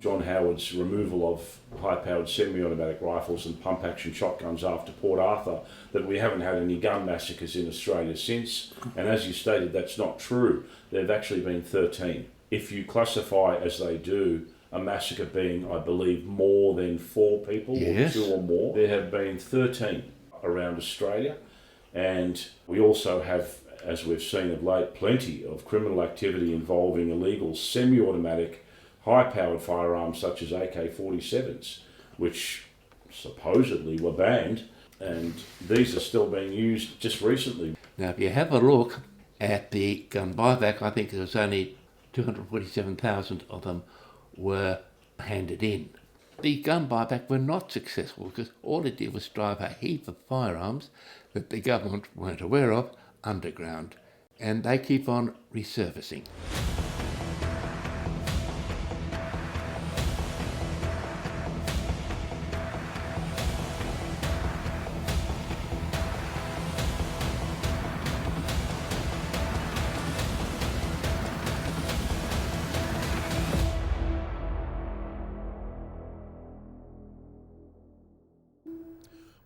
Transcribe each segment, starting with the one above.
John Howard's removal of high-powered semi-automatic rifles and pump-action shotguns after Port Arthur, that we haven't had any gun massacres in Australia since. And as you stated, that's not true. There have actually been 13. If you classify, as they do, a massacre being, I believe, more than 4 people, yes, or 2 or more, there have been 13 around Australia. And we also have, as we've seen of late, plenty of criminal activity involving illegal semi-automatic high-powered firearms such as AK-47s, which supposedly were banned, and these are still being used just recently. Now, if you have a look at the gun buyback, I think there was only 247,000 of them were handed in. The gun buyback were not successful because all it did was drive a heap of firearms that the government weren't aware of underground, and they keep on resurfacing.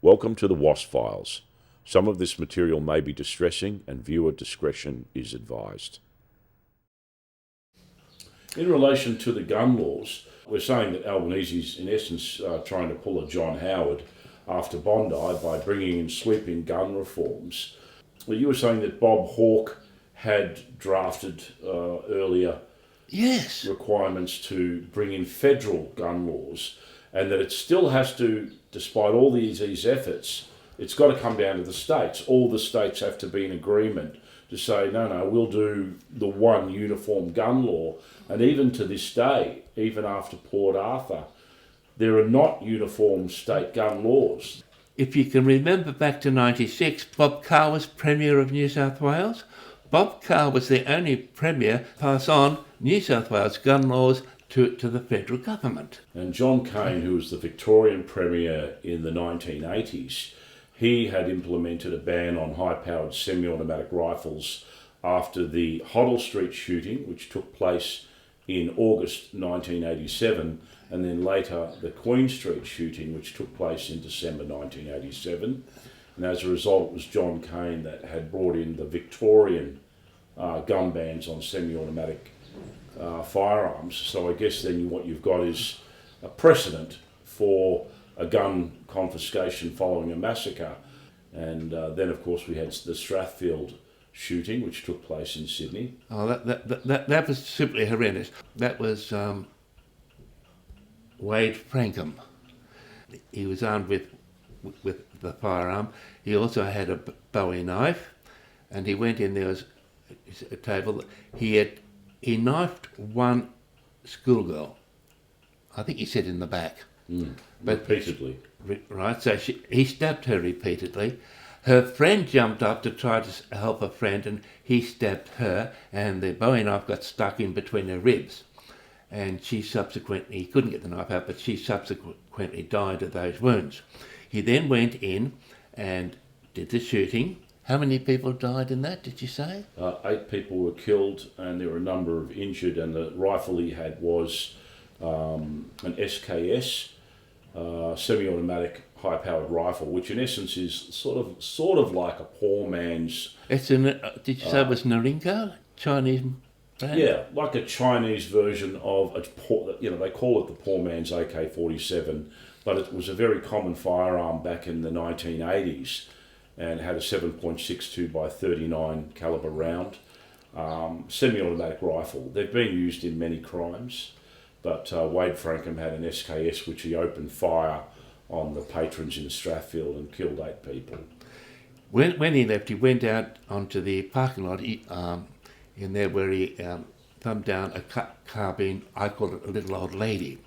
Welcome to the Wasp Files. Some of this material may be distressing and viewer discretion is advised. In relation to the gun laws, we're saying that Albanese's in essence trying to pull a John Howard after Bondi by bringing in sweeping gun reforms. Well, you were saying that Bob Hawke had drafted earlier Yes. requirements to bring in federal gun laws, and that it still has to, despite all these efforts, it's got to come down to the states. All the states have to be in agreement to say, no, we'll do the one uniform gun law. And even to this day, even after Port Arthur, there are not uniform state gun laws. If you can remember back to 96, Bob Carr was Premier of New South Wales. Bob Carr was the only Premier to pass on New South Wales gun laws to the federal government. And John Cain, who was the Victorian Premier in the 1980s, he had implemented a ban on high-powered semi-automatic rifles after the Hoddle Street shooting, which took place in August 1987, and then later the Queen Street shooting, which took place in December 1987. And as a result, it was John Cain that had brought in the Victorian gun bans on semi-automatic firearms. So I guess then what you've got is a precedent for a gun confiscation following a massacre. And then, of course, we had the Strathfield shooting, which took place in Sydney. Oh, that was simply horrendous. That was Wade Frankham. He was armed with the firearm. He also had a Bowie knife, and he went in. There was a table. He knifed one schoolgirl. I think he said in the back. But repeatedly. Right, so he stabbed her repeatedly. Her friend jumped up to try to help a friend, and he stabbed her, and the Bowie knife got stuck in between her ribs. And he couldn't get the knife out, but she subsequently died of those wounds. He then went in and did the shooting. How many people died in that, did you say? 8 people were killed, and there were a number of injured, and the rifle he had was an SKS, semi-automatic high-powered rifle, which in essence is sort of like a poor man's... Did you say it was Norinco? Chinese brand? Yeah, like a Chinese version of, they call it the poor man's AK-47, but it was a very common firearm back in the 1980s and had a 7.62 by 39 caliber round. Semi-automatic rifle. They've been used in many crimes, but Wade Frankham had an SKS which he opened fire on the patrons in Strathfield and killed 8 people. When he left, he went out onto the parking lot in there where he thumbed down a carbine. I call it a little old lady.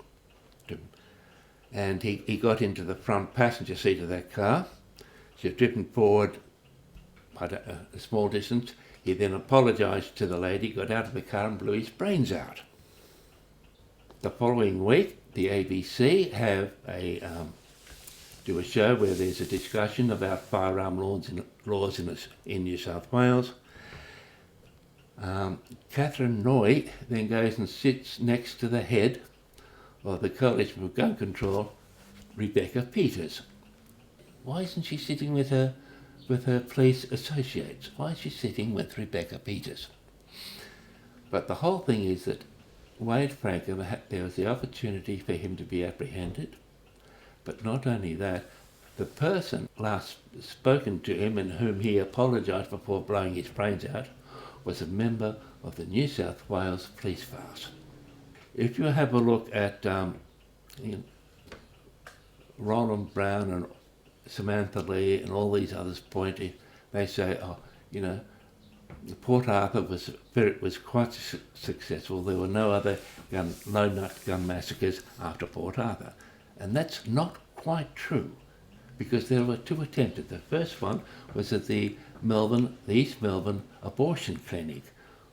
And he got into the front passenger seat of that car. She was driven forward a small distance. He then apologised to the lady, got out of the car and blew his brains out. The following week, the ABC have do a show where there's a discussion about firearm laws in New South Wales. Catherine Noy then goes and sits next to the head of the Coalition for Gun Control, Rebecca Peters. Why isn't she sitting with her police associates? Why is she sitting with Rebecca Peters? But the whole thing is that Wade Frankham, there was the opportunity for him to be apprehended, but not only that, the person last spoken to him and whom he apologised before blowing his brains out was a member of the New South Wales Police Force. If you have a look at Roland Brown and Samantha Lee and all these others pointing, they say, Port Arthur was quite successful. There were no other low-nut gun massacres after Port Arthur. And that's not quite true, because there were two attempted. The first one was at the East Melbourne abortion clinic,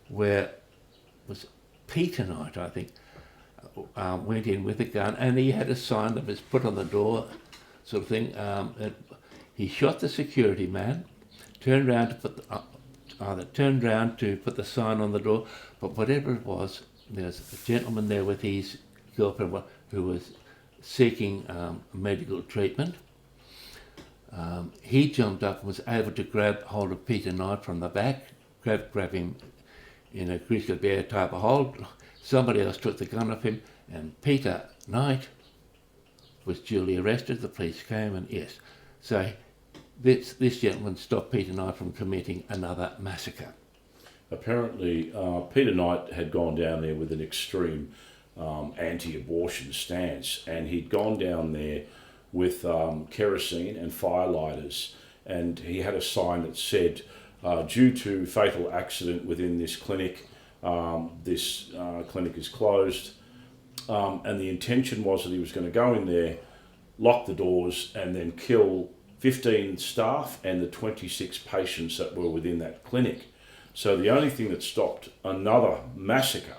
where was Peter Knight, I think, went in with a gun, and he had a sign that was put on the door, sort of thing. He shot the security man, turned round to put the sign on the door, but whatever it was, there was a gentleman there with his girlfriend who was seeking medical treatment. He jumped up and was able to grab hold of Peter Knight from the back, grab him in a grizzly bear type of hold. Somebody else took the gun off him, and Peter Knight was duly arrested. The police came, and yes, so this gentleman stopped Peter Knight from committing another massacre. Apparently, Peter Knight had gone down there with an extreme anti-abortion stance, and he'd gone down there with kerosene and fire lighters, and he had a sign that said, due to fatal accident within this clinic, this clinic is closed, and the intention was that he was going to go in there, lock the doors, and then kill 15 staff and the 26 patients that were within that clinic. So the only thing that stopped another massacre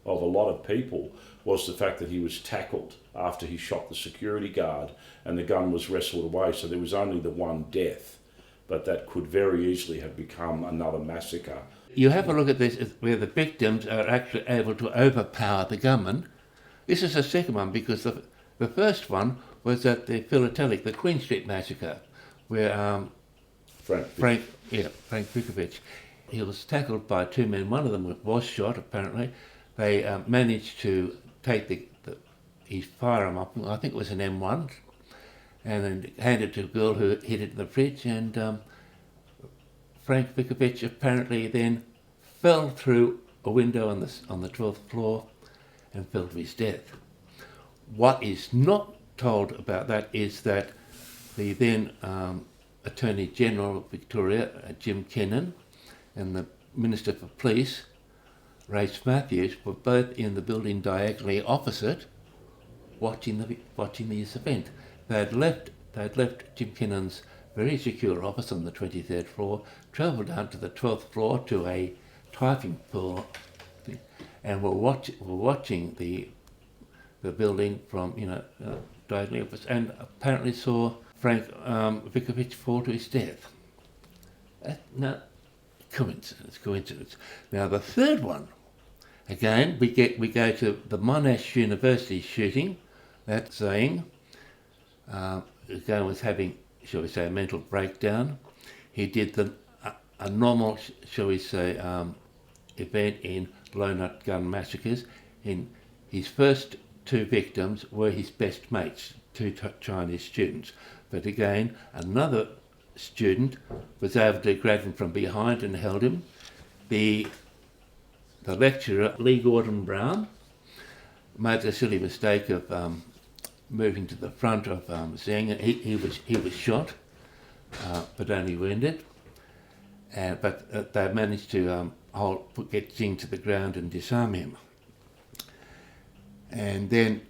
of a lot of people was the fact that he was tackled after he shot the security guard and the gun was wrestled away. So there was only the one death, but that could very easily have become another massacre. You have a look at this where the victims are actually able to overpower the gunman. This is the second one, because the first one was at the Philatelic, the Queen Street massacre, where Frank Vukovic, he was tackled by two men. One of them was shot, apparently. They managed to take his firearm up, I think it was an M1, and then hand it to a girl who hid it in the fridge, and Frank Vukovic apparently then fell through a window on the 12th floor and fell to his death. What is not told about that is that the then Attorney General of Victoria, Jim Kennan, and the Minister for Police, Race Matthews, were both in the building diagonally opposite, watching this event. They'd left Jim Kennan's very secure office on the 23rd floor, travelled down to the 12th floor to a typing pool, and were watching the building from diagonally opposite, and apparently saw Frank Vukovic fall to his death. Now, coincidence. Now the third one, again, we go to the Monash University shooting. That's saying the guy was having, shall we say, a mental breakdown. He did a normal, shall we say, event in low-nut gun massacres. In his first two victims were his best mates, two Chinese students. But again, another student was able to grab him from behind and held him. The lecturer, Lee Gordon Brown, made the silly mistake of moving to the front of Zeng. He was shot, but only wounded. But they managed to get Zeng to the ground and disarm him. And then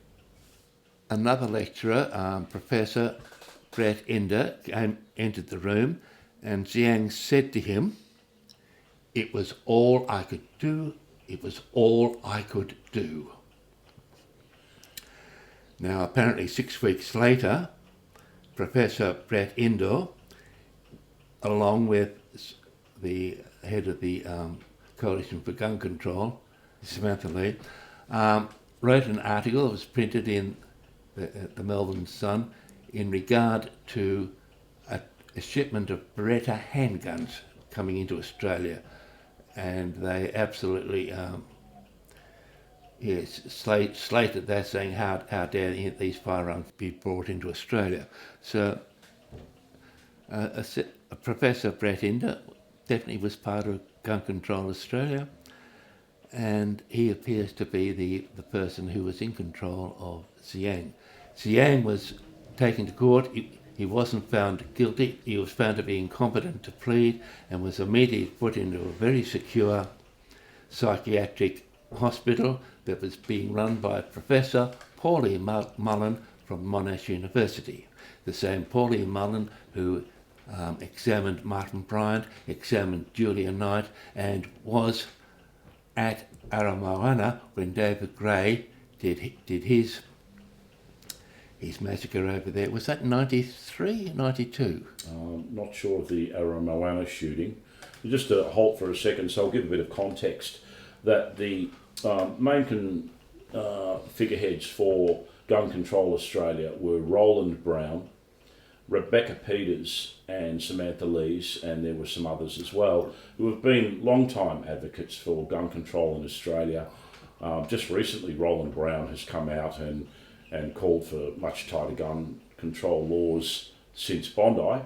another lecturer, Professor Brett Ender, entered the room, and Zhang said to him, "It was all I could do. It was all I could do." Now, apparently 6 weeks later, Professor Brett Ender, along with the head of the Coalition for Gun Control, Samantha Lee, wrote an article that was printed in the Melbourne Sun in regard to a shipment of Beretta handguns coming into Australia, and they absolutely slated that, saying how dare these firearms be brought into Australia. So Professor Brett Inder definitely was part of Gun Control Australia, and he appears to be the person who was in control of Xiang. Xiang was taken to court. He wasn't found guilty. He was found to be incompetent to plead and was immediately put into a very secure psychiatric hospital that was being run by Professor Pauline Mullen from Monash University. The same Pauline Mullen who examined Martin Bryant, examined Julia Knight, and was at Aramoana when David Gray did his massacre over there. Was that 93, 92? Not sure of the Aramoana shooting. Just to halt for a second, so I'll give a bit of context, that the main figureheads for Gun Control Australia were Roland Brown, Rebecca Peters and Samantha Lees, and there were some others as well, who have been long-time advocates for gun control in Australia. Just recently, Roland Brown has come out and called for much tighter gun control laws since Bondi,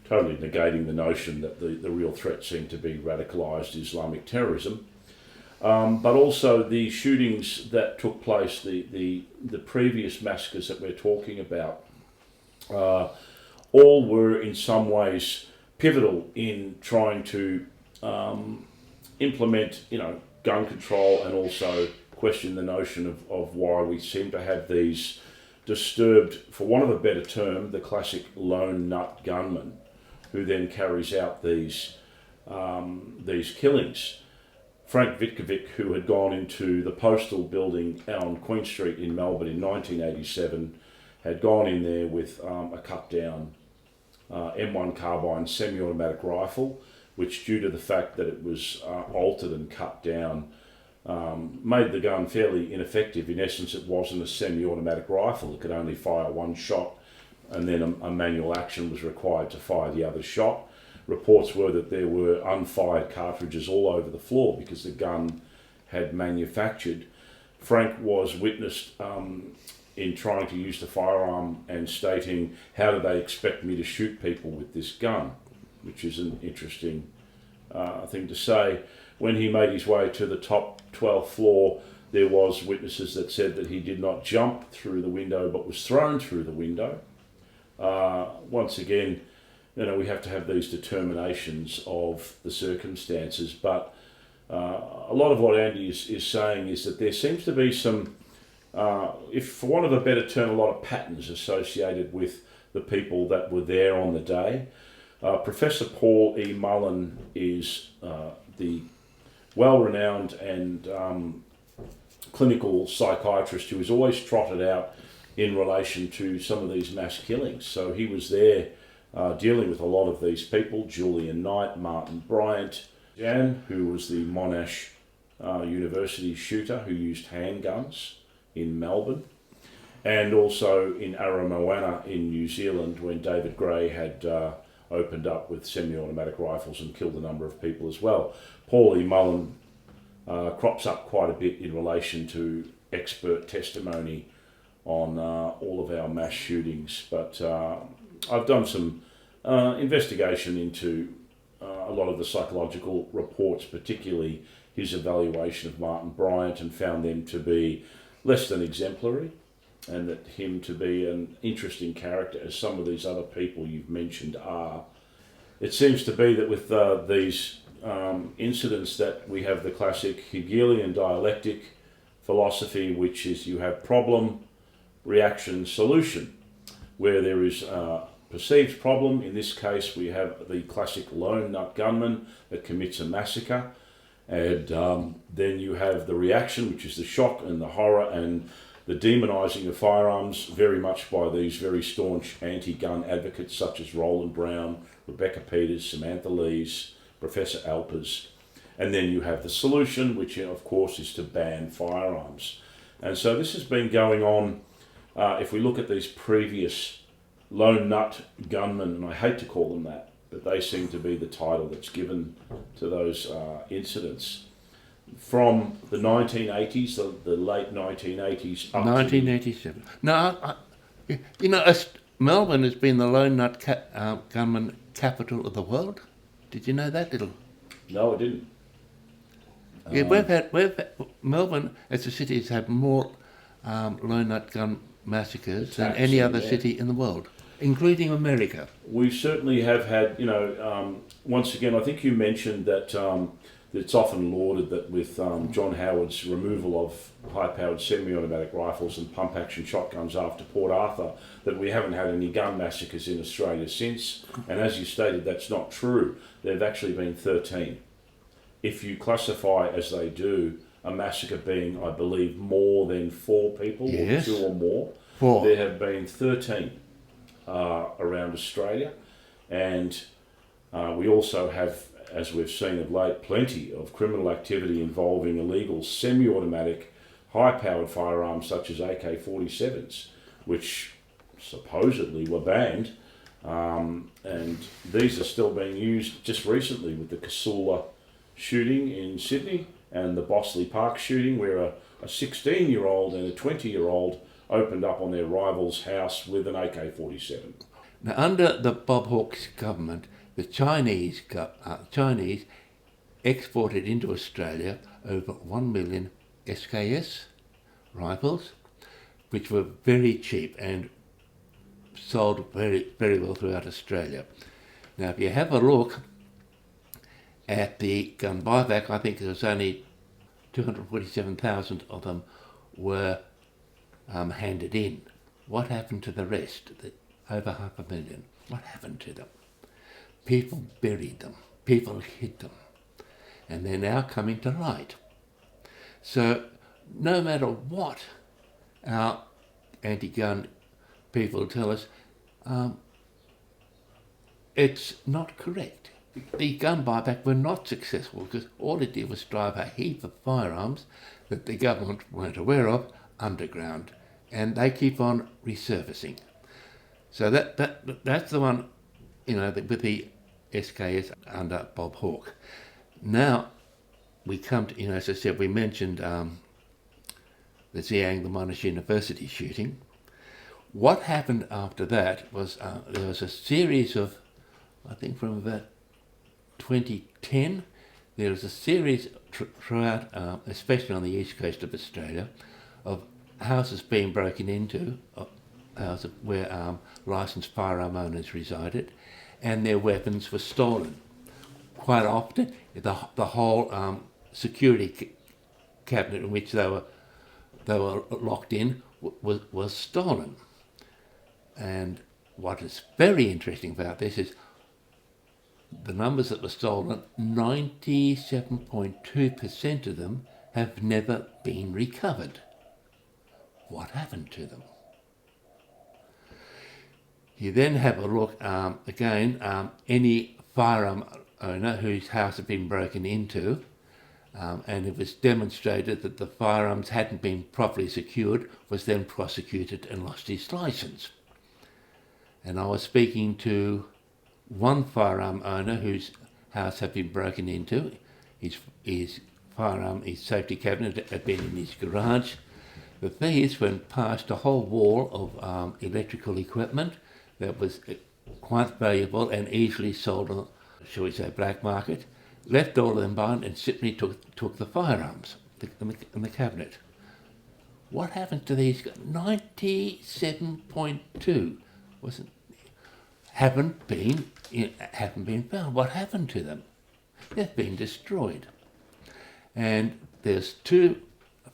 totally negating the notion that the real threat seemed to be radicalised Islamic terrorism. But also the shootings that took place, the previous massacres that we're talking about, all were in some ways pivotal in trying to implement, gun control, and also question the notion of why we seem to have these disturbed, for want of a better term, the classic lone nut gunman who then carries out these killings. Frank Vitkovic, who had gone into the postal building on Queen Street in Melbourne in 1987, had gone in there with a cut-down M1 carbine semi-automatic rifle, which, due to the fact that it was altered and cut down, made the gun fairly ineffective. In essence, it wasn't a semi-automatic rifle. It could only fire one shot, and then a manual action was required to fire the other shot. Reports were that there were unfired cartridges all over the floor because the gun had manufactured. Frank was witnessed in trying to use the firearm and stating, "How do they expect me to shoot people with this gun?" which is an interesting thing to say. When he made his way to the top 12th floor, there was witnesses that said that he did not jump through the window but was thrown through the window. Once again, we have to have these determinations of the circumstances, but a lot of what Andy is saying is that there seems to be some, if for want of a better term, a lot of patterns associated with the people that were there on the day. Professor Paul E. Mullen is the well-renowned and clinical psychiatrist who is always trotted out in relation to some of these mass killings. So he was there dealing with a lot of these people: Julian Knight, Martin Bryant, Jan, who was the Monash University shooter who used handguns in Melbourne, and also in Aramoana in New Zealand when David Gray had opened up with semi-automatic rifles and killed a number of people as well. Paul E. Mullen crops up quite a bit in relation to expert testimony on all of our mass shootings, but I've done some investigation into a lot of the psychological reports, particularly his evaluation of Martin Bryant, and found them to be less than exemplary, and that him to be an interesting character as some of these other people you've mentioned are. It seems to be that with these incidents that we have the classic Hegelian dialectic philosophy, which is you have problem, reaction, solution, where there is a perceived problem. In this case, we have the classic lone nut gunman that commits a massacre, and then you have the reaction, which is the shock and the horror and the demonising of firearms, very much by these very staunch anti-gun advocates such as Roland Brown, Rebecca Peters, Samantha Lees, Professor Alpers. And then you have the solution, which of course is to ban firearms. And so this has been going on. If we look at these previous lone nut gunmen, and I hate to call them that, but they seem to be the title that's given to those incidents, from the 1980s, the late 1980s up 1987. Melbourne has been the lone nut gunman capital of the world. Did you know that little? No, I didn't. Yeah, we've had Melbourne as a city has had more lone nut gun massacres than any other city in the world, including America. We certainly have had, once again, I think you mentioned that it's often lauded that with John Howard's removal of high-powered semi-automatic rifles and pump-action shotguns after Port Arthur, that we haven't had any gun massacres in Australia since. And as you stated, that's not true. There have actually been 13. If you classify, as they do, a massacre being, I believe, more than 4 people, yes, or 2 or more, 4. There have been 13 around Australia. And we also have, as we've seen of late, plenty of criminal activity involving illegal semi-automatic high-powered firearms such as AK-47s, which supposedly were banned. And these are still being used just recently with the Casula shooting in Sydney and the Bossley Park shooting, where a 16-year-old and a 20-year-old opened up on their rival's house with an AK-47. Now, under the Bob Hawke's government, the Chinese exported into Australia over 1 million SKS rifles, which were very cheap and sold very, very well throughout Australia. Now, if you have a look at the gun buyback, I think there was only 247,000 of them were handed in. What happened to the rest? Over 500,000. What happened to them? People buried them. People hid them. And they're now coming to light. So no matter what our anti-gun people tell us, it's not correct. The gun buyback were not successful because all it did was drive a heap of firearms that the government weren't aware of underground, and they keep on resurfacing. So that's the one, with the SKS under Bob Hawke. Now we come to, as I said, we mentioned the Xiang, the Monash University shooting. What happened after that was there was a series of, I think from about 2010, there was a series throughout, especially on the east coast of Australia, of houses being broken into, houses where licensed firearm owners resided, and their weapons were stolen. Quite often, the whole security cabinet in which they were locked in was stolen. And what is very interesting about this is the numbers that were stolen, 97.2% of them have never been recovered. What happened to them? You then have a look any firearm owner whose house had been broken into, and it was demonstrated that the firearms hadn't been properly secured, was then prosecuted and lost his licence. And I was speaking to one firearm owner whose house had been broken into. His safety cabinet had been in his garage. The thieves went past a whole wall of electrical equipment that was quite valuable and easily sold on, shall we say, black market, left all of them behind and simply took the firearms in the cabinet. What happened to these guys? 97.2 haven't been found. What happened to them? They've been destroyed. And there's 2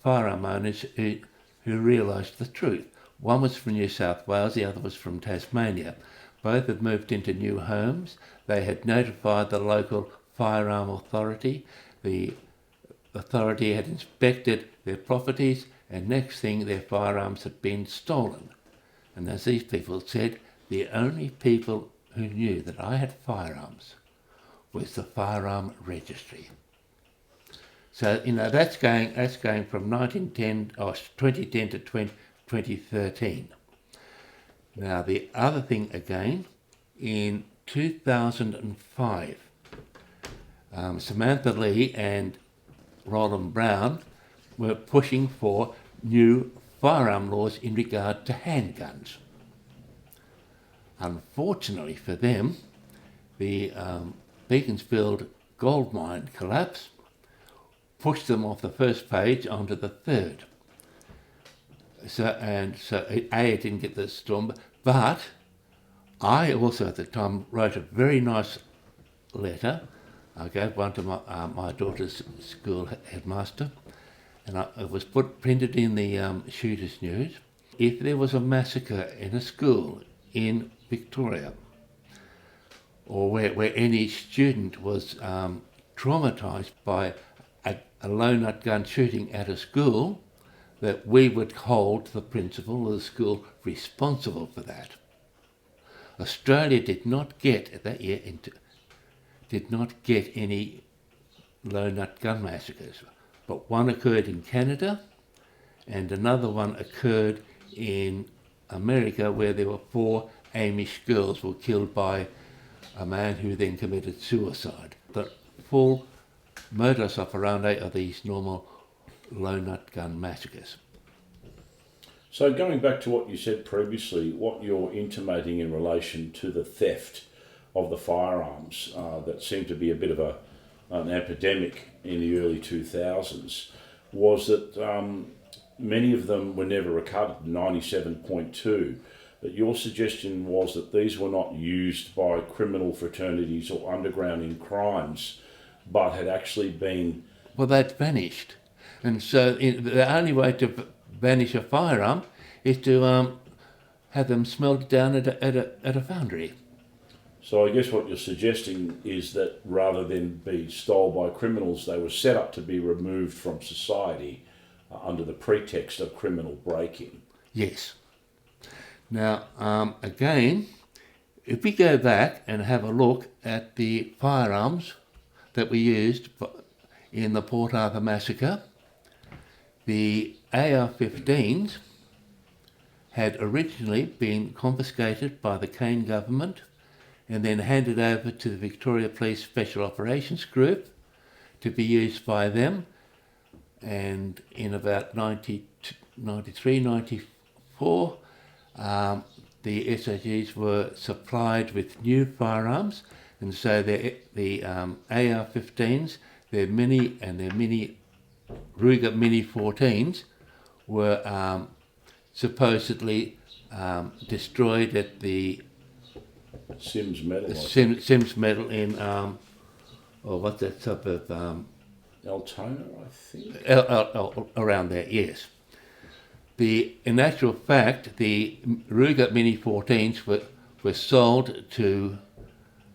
firearm owners who realised the truth. One was from New South Wales, the other was from Tasmania. Both had moved into new homes. They had notified the local firearm authority. The authority had inspected their properties, and next thing their firearms had been stolen. And as these people said, the only people who knew that I had firearms was the firearm registry. So, that's going from 2010 to 2013. Now, the other thing again, in 2005, Samantha Lee and Roland Brown were pushing for new firearm laws in regard to handguns. Unfortunately for them, the Beaconsfield gold mine collapse pushed them off the first page onto the third. So it didn't get the storm, but I also at the time wrote a very nice letter. I gave one to my daughter's school headmaster, and it was printed in the Shooters News. If there was a massacre in a school in Victoria, or where any student was traumatised by a low nut gun shooting at a school, that we would hold the principal of the school responsible for that. Australia did not get that year any low nut gun massacres, but one occurred in Canada, and another one occurred in America, where there were 4 Amish girls who were killed by a man who then committed suicide. The full modus operandi of these normal low nut gun massacres. So going back to what you said previously, what you're intimating in relation to the theft of the firearms that seemed to be a bit of an epidemic in the early 2000s was that many of them were never recovered, 97.2. But your suggestion was that these were not used by criminal fraternities or underground in crimes, but had actually been... Well, they'd vanished. And so the only way to vanish a firearm is to have them smelted down at a foundry. So I guess what you're suggesting is that rather than be stolen by criminals, they were set up to be removed from society under the pretext of criminal break-in. Yes. Now, again, if we go back and have a look at the firearms that we used in the Port Arthur massacre, the AR-15s had originally been confiscated by the Kane government and then handed over to the Victoria Police Special Operations Group to be used by them. And in about 93, 94, the SOGs were supplied with new firearms, and so the AR-15s, their Mini and their Mini Ruger Mini 14s were supposedly destroyed at the Sims Metal. Sims Metal in what's that suburb? Altona, I think. Around there, yes. In actual fact, the Ruger Mini 14s were sold to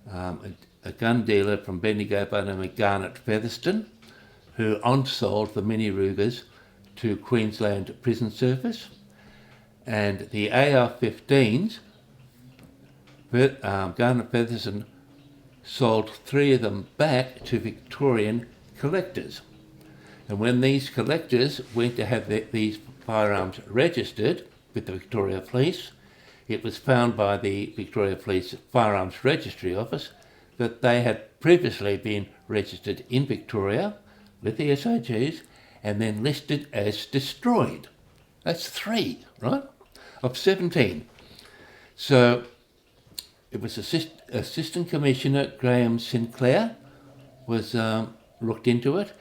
a gun dealer from Bendigo by the name of Garnet Featherston, who on-sold the Mini Rugers to Queensland Prison Service. And the AR-15s, Garnet Featherston sold 3 of them back to Victorian collectors. And when these collectors went to have these firearms registered with the Victoria Police, it was found by the Victoria Police Firearms Registry Office that they had previously been registered in Victoria with the SOGs and then listed as destroyed. That's 3, right, of 17. So it was Assistant Commissioner Graham Sinclair was looked into it.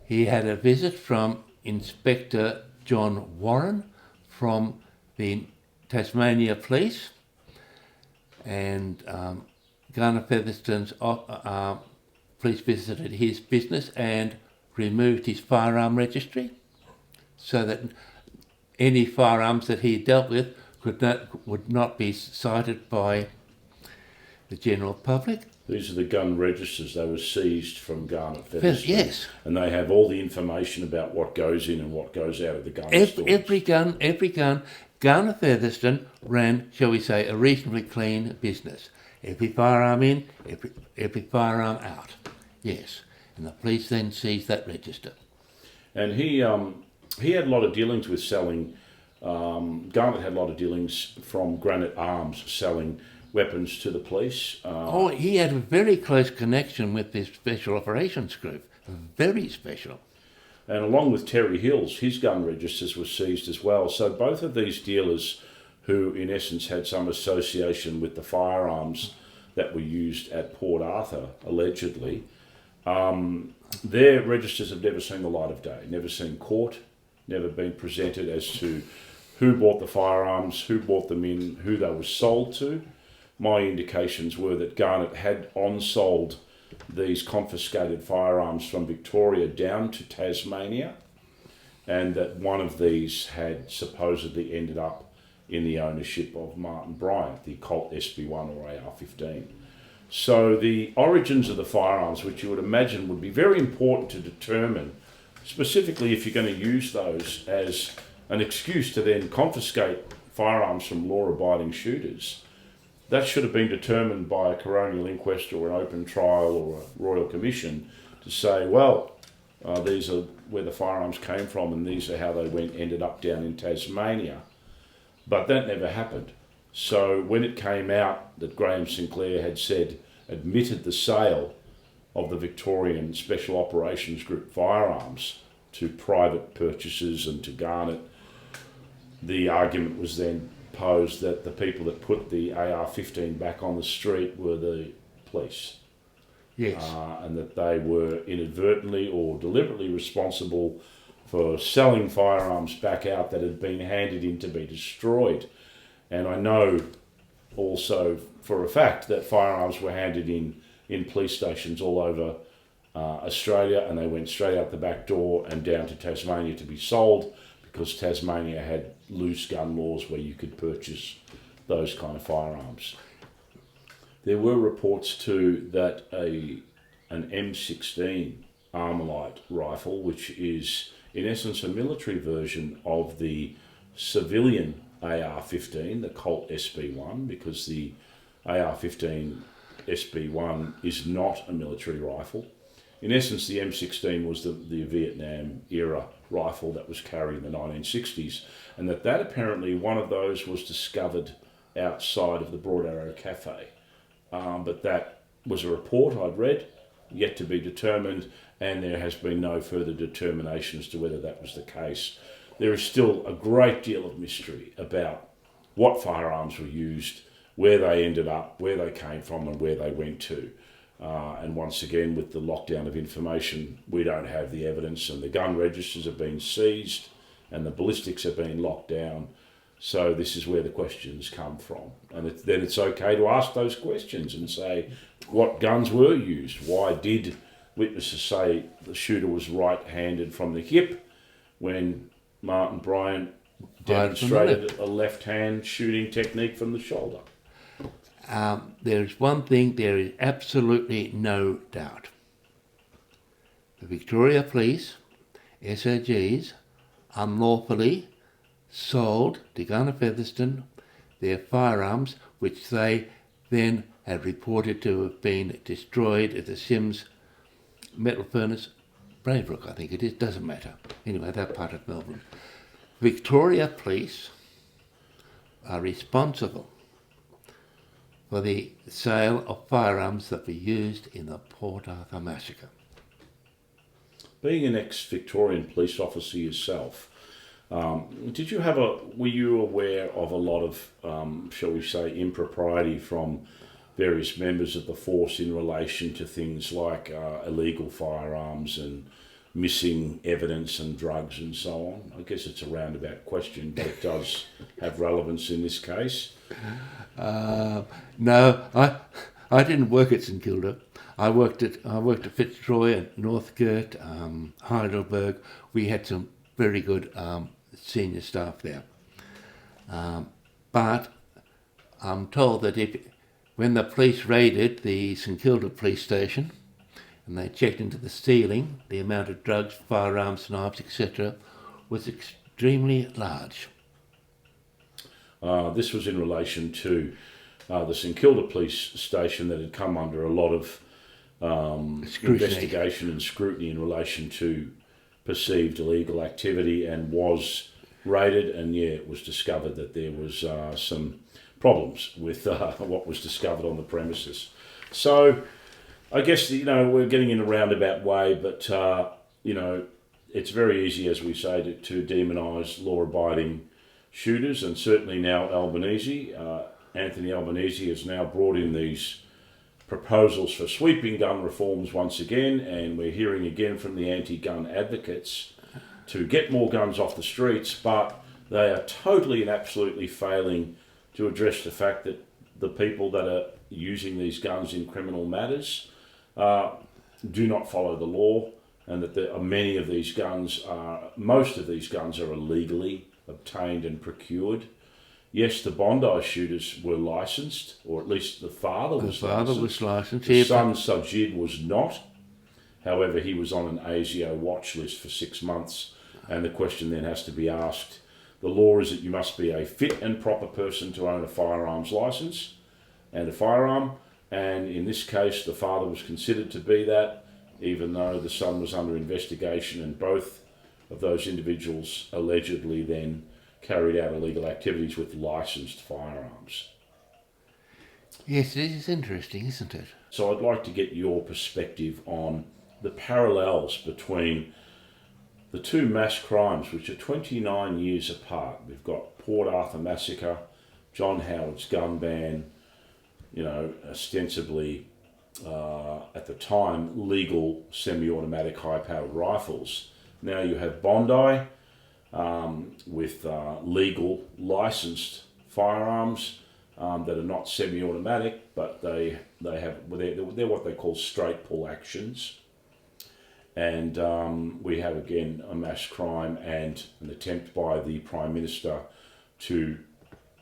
He had a visit from Inspector John Warren from the Tasmania Police, and Garnet Featherston's police visited his business and removed his firearm registry so that any firearms that he dealt with would not be cited by the general public. These are the gun registers. They were seized from Garnet Featherston. Yes. And they have all the information about what goes in and what goes out of the gun stores. Every gun. Garnet Featherston ran, shall we say, a reasonably clean business. Every firearm in, every firearm out. Yes. and the police then seized that register. And he had a lot of dealings with selling. Garnet had a lot of dealings from Granite Arms selling weapons to the police. He had a very close connection with this Special Operations Group, very special. And along with Terry Hills, his gun registers were seized as well. So both of these dealers, who in essence had some association with the firearms that were used at Port Arthur, allegedly, their registers have never seen the light of day, never seen court, never been presented as to who bought the firearms, who bought them in, who they were sold to. My indications were that Garnet had on-sold these confiscated firearms from Victoria down to Tasmania, and that one of these had supposedly ended up in the ownership of Martin Bryant, the Colt SB1 or AR-15. So the origins of the firearms, which you would imagine would be very important to determine, specifically if you're going to use those as an excuse to then confiscate firearms from law-abiding shooters, that should have been determined by a coronial inquest or an open trial or a royal commission to say, well, these are where the firearms came from and these are how they ended up down in Tasmania. But that never happened. So when it came out that Graham Sinclair had admitted the sale of the Victorian Special Operations Group firearms to private purchasers and to Garnet, the argument was then posed that the people that put the AR-15 back on the street were the police. Yes. And that they were inadvertently or deliberately responsible for selling firearms back out that had been handed in to be destroyed. And I know also for a fact that firearms were handed in police stations all over Australia, and they went straight out the back door and down to Tasmania to be sold, because Tasmania had loose gun laws where you could purchase those kind of firearms. There were reports too that an M16 Armalite rifle, which is in essence a military version of the civilian AR-15, the Colt SB1, because the AR-15 SB1 is not a military rifle. In essence, the M16 was the Vietnam era rifle that was carried in the 1960s, and that apparently one of those was discovered outside of the Broad Arrow Cafe. But that was a report I'd read, yet to be determined, and there has been no further determination as to whether that was the case. There is still a great deal of mystery about what firearms were used, where they ended up, where they came from, and where they went to. And once again, with the lockdown of information, we don't have the evidence, and the gun registers have been seized and the ballistics have been locked down. So this is where the questions come from. And then it's okay to ask those questions and say, what guns were used? Why did witnesses say the shooter was right-handed from the hip when Martin Bryant demonstrated a left-hand shooting technique from the shoulder? There is one thing there is absolutely no doubt. The Victoria Police, SOGs, unlawfully sold to Gunner Featherston their firearms, which they then had reported to have been destroyed at the Sims metal furnace, Braybrook, I think it is, doesn't matter. Anyway, that part of Melbourne. Victoria Police are responsible for the sale of firearms that were used in the Port Arthur massacre. Being an ex-Victorian police officer yourself, were you aware of a lot of, shall we say, impropriety from various members of the force in relation to things like illegal firearms and missing evidence and drugs and so on? I guess it's a roundabout question, but it does have relevance in this case. No, I didn't work at St Kilda. I worked at Fitzroy and Northcote, Heidelberg. We had some very good senior staff there. But I'm told that when the police raided the St Kilda police station and they checked into the ceiling, the amount of drugs, firearms, knives, etc. was extremely large. This was in relation to the St Kilda police station that had come under a lot of investigation and scrutiny in relation to perceived illegal activity, and was raided, and it was discovered that there was some problems with what was discovered on the premises. So I guess, we're getting in a roundabout way, but, it's very easy, as we say, to demonise law-abiding shooters, and certainly now Albanese. Anthony Albanese has now brought in these proposals for sweeping gun reforms once again, and we're hearing again from the anti-gun advocates to get more guns off the streets, but they are totally and absolutely failing to address the fact that the people that are using these guns in criminal matters do not follow the law, and that there are most of these guns are illegally obtained and procured. Yes, the Bondi shooters were licensed, or at least the father was licensed. The son, Sajid, was not. However, he was on an ASIO watch list for 6 months, and the question then has to be asked. The law is that you must be a fit and proper person to own a firearms licence and a firearm, and in this case the father was considered to be that, even though the son was under investigation, and both of those individuals allegedly then carried out illegal activities with licensed firearms. Yes, it is interesting, isn't it? So I'd like to get your perspective on the parallels between the two mass crimes, which are 29 years apart. We've got Port Arthur Massacre, John Howard's gun ban, ostensibly at the time legal semi-automatic high-powered rifles. Now you have Bondi with legal licensed firearms that are not semi-automatic, but they're what they call straight pull actions. And we have again a mass crime and an attempt by the Prime Minister to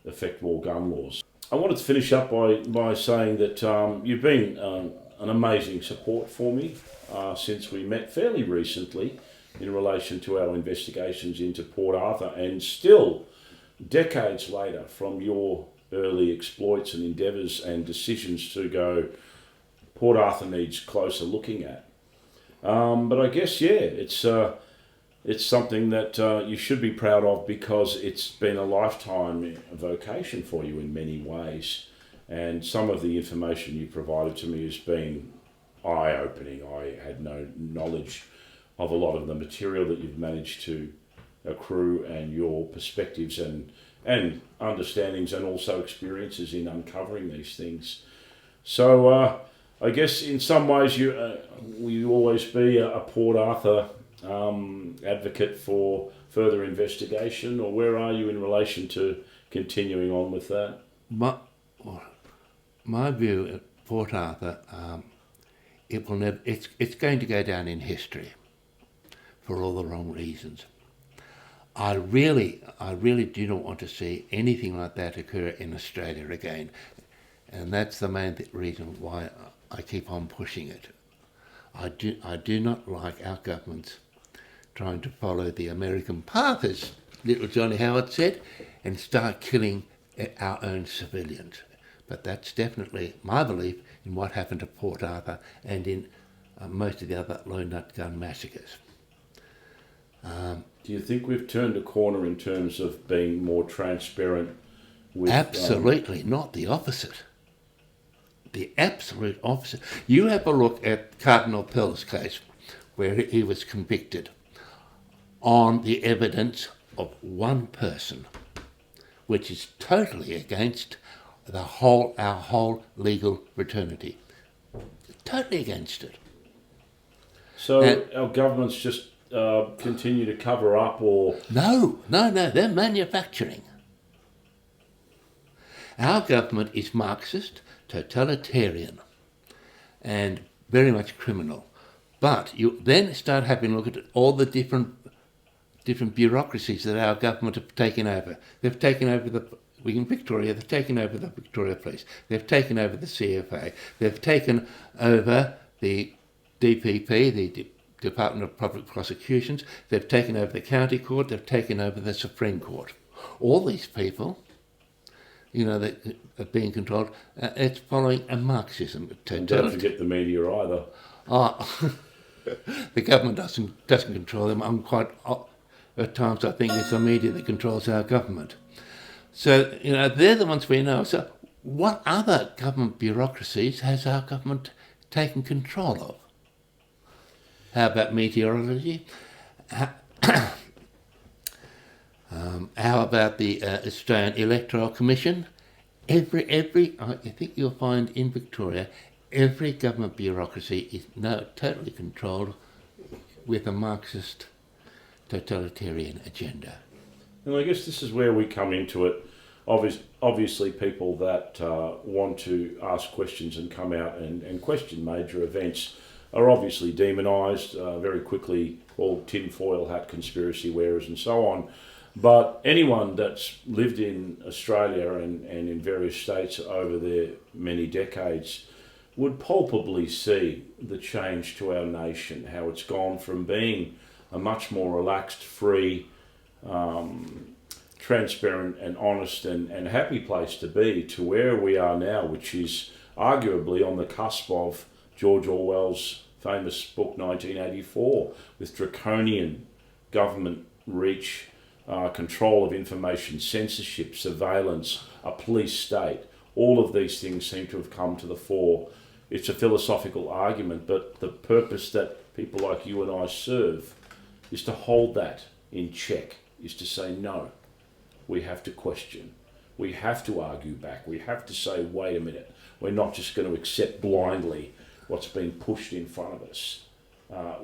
effect more gun laws. I wanted to finish up by saying that you've been an amazing support for me since we met fairly recently in relation to our investigations into Port Arthur, and still decades later from your early exploits and endeavours and decisions to go, Port Arthur needs closer looking at. But I guess, it's something that you should be proud of, because it's been a lifetime vocation for you in many ways. And some of the information you provided to me has been eye-opening. I had no knowledge of a lot of the material that you've managed to accrue, and your perspectives and understandings and also experiences in uncovering these things. So I guess in some ways will you always be a Port Arthur advocate for further investigation, or where are you in relation to continuing on with that? My view at Port Arthur, it's going to go down in history for all the wrong reasons. I really do not want to see anything like that occur in Australia again, and that's the main reason why I keep on pushing it. I do not like our governments trying to follow the American path, as little Johnny Howard said, and start killing our own civilians. But that's definitely my belief in what happened to Port Arthur and in most of the other low nut gun massacres. Do you think we've turned a corner in terms of being more transparent with... Absolutely, not the opposite. The absolute opposite. You have a look at Cardinal Pell's case, where he was convicted on the evidence of one person, which is totally against our whole legal fraternity. Totally against it. So our governments just continue to cover up, or... No, they're manufacturing. Our government is Marxist, totalitarian, and very much criminal. But you then start having a look at all the different bureaucracies that our government have taken over. They've taken over in Victoria, they've taken over the Victoria Police, they've taken over the CFA, they've taken over the DPP, the Department of Public Prosecutions, they've taken over the County Court, they've taken over the Supreme Court. All these people that are being controlled. It's following a Marxism. And don't forget the media either. Oh, the government doesn't control them. At times I think it's the media that controls our government. So, they're the ones we know. So what other government bureaucracies has our government taken control of? How about meteorology? How about the Australian Electoral Commission? I think you'll find in Victoria, every government bureaucracy is now totally controlled with a Marxist totalitarian agenda. And I guess this is where we come into it. Obviously, people that want to ask questions and come out and question major events are obviously demonised, very quickly called tinfoil hat conspiracy wearers and so on. But anyone that's lived in Australia and in various states over their many decades would palpably see the change to our nation, how it's gone from being a much more relaxed, free, transparent and honest and happy place to be, to where we are now, which is arguably on the cusp of George Orwell's famous book 1984, with draconian government reach, control of information, censorship, surveillance, a police state. All of these things seem to have come to the fore. It's a philosophical argument, but the purpose that people like you and I serve is to hold that in check, is to say, no, we have to question. We have to argue back. We have to say, wait a minute, we're not just going to accept blindly what's being pushed in front of us.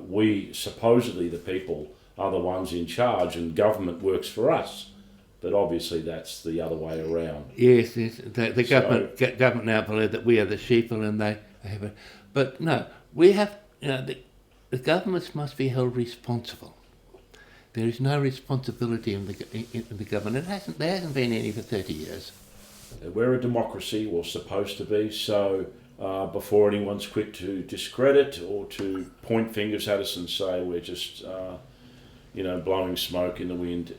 We, supposedly the people, are the ones in charge and government works for us. But obviously that's the other way around. Yes. The government now believe that we are the sheeple and they have it. But no, we have, the governments must be held responsible. There is no responsibility in the government. There hasn't been any for 30 years. We're a democracy, or supposed to be, so before anyone's quick to discredit or to point fingers at us and say we're just, blowing smoke in the wind,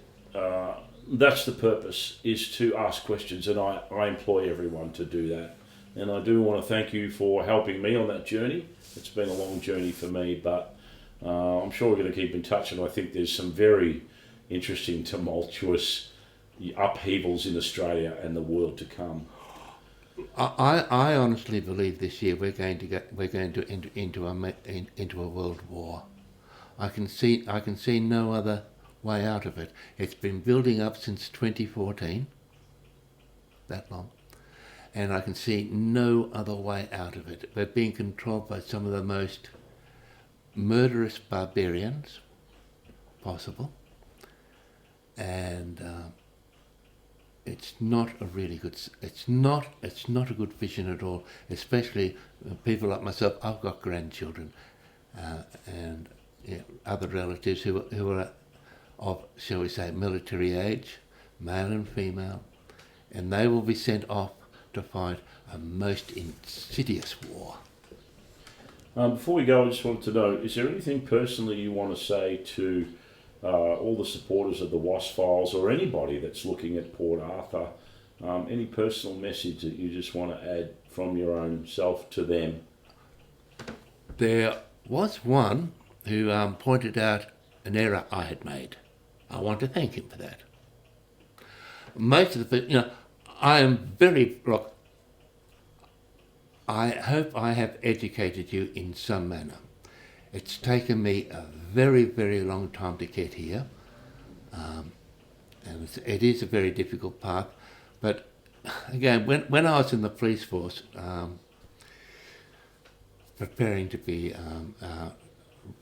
that's the purpose, is to ask questions, and I employ everyone to do that. And I do want to thank you for helping me on that journey. It's been a long journey for me, but I'm sure we're going to keep in touch, and I think there's some very interesting, tumultuous upheavals in Australia and the world to come. I honestly believe this year we're going to enter into a world war. I can see no other way out of it. It's been building up since 2014, that long, and I can see no other way out of it. We're being controlled by some of the most murderous barbarians possible, and it's not a really good. It's not a good vision at all. Especially people like myself. I've got grandchildren, and other relatives who are of, shall we say, military age, male and female, and they will be sent off to fight a most insidious war. Before we go, I just wanted to know, is there anything personally you want to say to all the supporters of the Wasp Files, or anybody that's looking at Port Arthur? Any personal message that you just want to add from your own self to them? There was one who pointed out an error I had made. I want to thank him for that. Most of the, I am very, look, I hope I have educated you in some manner. It's taken me a very, very long time to get here, and it is a very difficult path. But again, when I was in the police force, preparing to be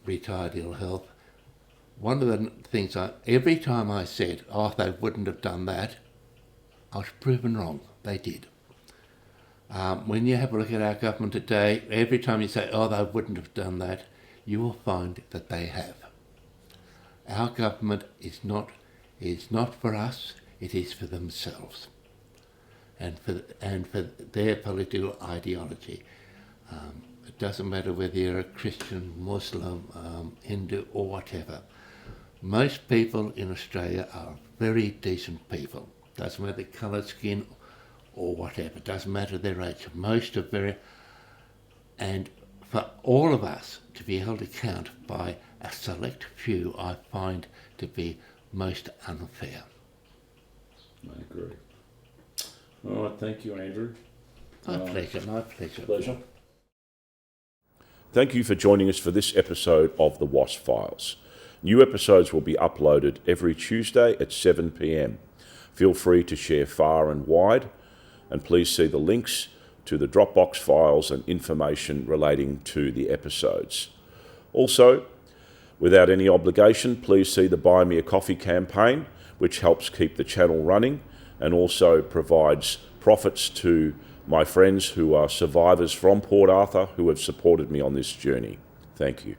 retired ill health, one of the things every time I said, oh, they wouldn't have done that, I was proven wrong. They did. When you have a look at our government today, every time you say, oh, they wouldn't have done that, you will find that they have. Our government is not for us, it is for themselves and for their political ideology. It doesn't matter whether you're a Christian, Muslim, Hindu or whatever. Most people in Australia are very decent people. Doesn't matter the colour, skin or whatever, doesn't matter their age. Most are very, and for all of us to be held account by a select few, I find to be most unfair. I agree. All right, thank you, Andrew. My pleasure. Pleasure. Thank you for joining us for this episode of the Wasp Files. New episodes will be uploaded every Tuesday at 7 p.m. Feel free to share far and wide, and please see the links to the Dropbox files and information relating to the episodes. Also, without any obligation, please see the Buy Me a Coffee campaign, which helps keep the channel running and also provides profits to my friends who are survivors from Port Arthur who have supported me on this journey. Thank you.